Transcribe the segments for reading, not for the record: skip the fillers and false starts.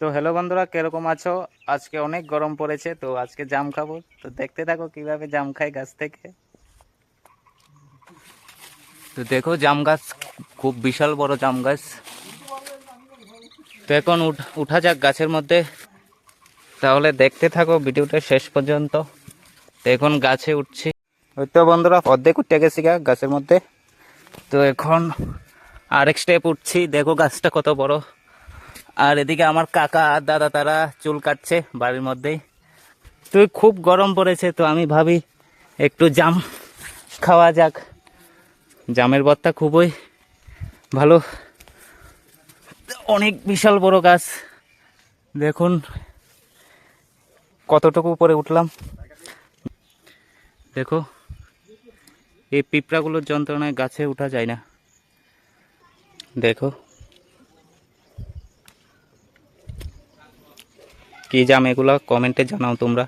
তো হ্যালো বন্ধুরা, কিরকম আছো? আজকে অনেক গরম পড়েছে, তো আজকে জাম খাবো। তো দেখতে থাকো কিভাবে জাম খাই গাছ থেকে। তো দেখো জাম গাছ, খুব বিশাল বড় জাম গাছ। তো এখন উঠা যাক গাছের মধ্যে। তাহলে দেখতে থাকো ভিডিওটা শেষ পর্যন্ত। তো এখন গাছে উঠছি। ওই তো বন্ধুরা, অর্ধেক উঠে গেছি গাছের মধ্যে। তো এখন আরেক স্টেপ উঠছি। দেখো গাছটা কত বড়। আর এদিকে আমার কাকা আর দাদা তারা চুল কাটছে বাড়ির মধ্যেই। তো খুব গরম পড়েছে, তো আমি ভাবি একটু জাম খাওয়া যাক। জামের ভর্তা খুবই ভালো। অনেক বিশাল বড় গাছ, দেখুন কতটুকু উপরে উঠলাম। দেখো এই পিঁপড়াগুলোর যন্ত্রণায় গাছে উঠা যায় না। দেখো কি জাম এগুলো, কমেন্টে জানাও তোমরা।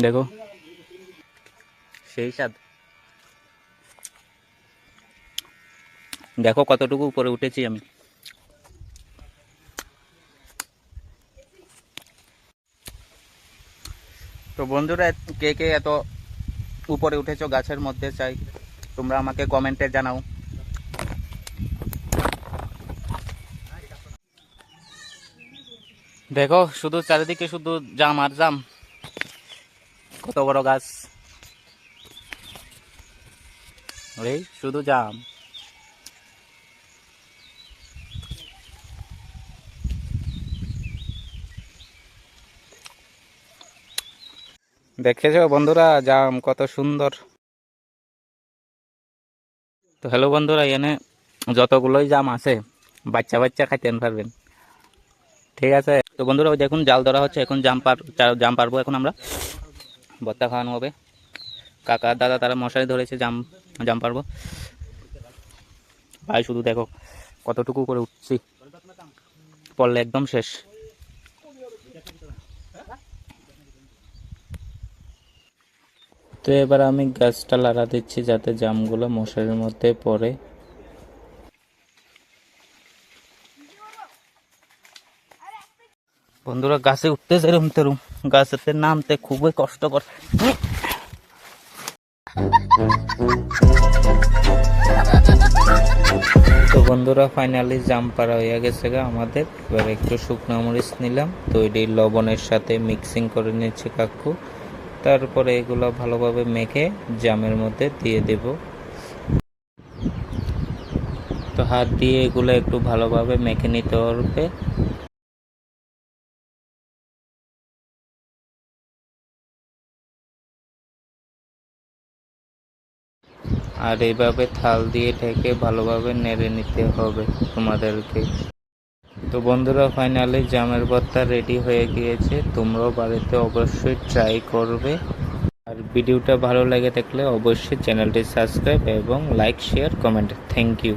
দেখো সেই স্বাদ। দেখো কতটুকু উপরে উঠেছি আমি। তো বন্ধুরা, কে কে এত উপরে উঠেছো গাছের মধ্যে চাই তোমরা আমাকে কমেন্টে জানাও। দেখো শুধু চারিদিকে শুধু জাম আর জাম। কত বড় গাছ, এই শুধু জাম। দেখেছো বন্ধুরা জাম কত সুন্দর। তো হ্যালো বন্ধুরা, এখানে যতগুলোই জাম আছে বাচ্চা বাচ্চা খাইতে পারবেন, ঠিক আছে? তো বন্ধুরা ওই দেখুন জাল ধরা হচ্ছে, এখন জাম পারবো। এখন আমরা ভর্তা খাওয়ানো হবে। কাকা দাদা তারা মশারি ধরেছে, জাম জাম পারবো। ভাই শুধু দেখো কতটুকু করে উঠছি, পড়লে একদম শেষ। তো এবার আমি গাছটা লাড়া দিচ্ছি যাতে জামগুলো মশারির মধ্যে পড়ে। বন্ধুরা গাছে উঠতে যেরম তেরম, গাছেতে নামতে খুবই কষ্টকর। তো বন্ধুরা ফাইনালি জাম পাড়া হয়ে গেছে আমাদের। এবার একটু শুকনো মরিচ নিলাম, তো এটি লবণের সাথে মিক্সিং করে নিচ্ছে কাকু। তারপরে এগুলো ভালোভাবে মেখে জামের মধ্যে দিয়ে দেব। তো হাত দিয়ে এগুলো একটু ভালোভাবে মেখে নিতে হবে। আর এইভাবে থাল দিয়ে ঢেকে ভালোভাবে নেড়ে নিতে হবে তোমাদেরকে। তো বন্ধুরা ফাইনালি জামের ভর্তা রেডি হয়ে গিয়েছে, তোমরাও বাড়িতে অবশ্যই ট্রাই করবে। আর ভিডিওটা ভালো লেগে থাকলে অবশ্যই চ্যানেলটি সাবস্ক্রাইব এবং like share comment. Thank you.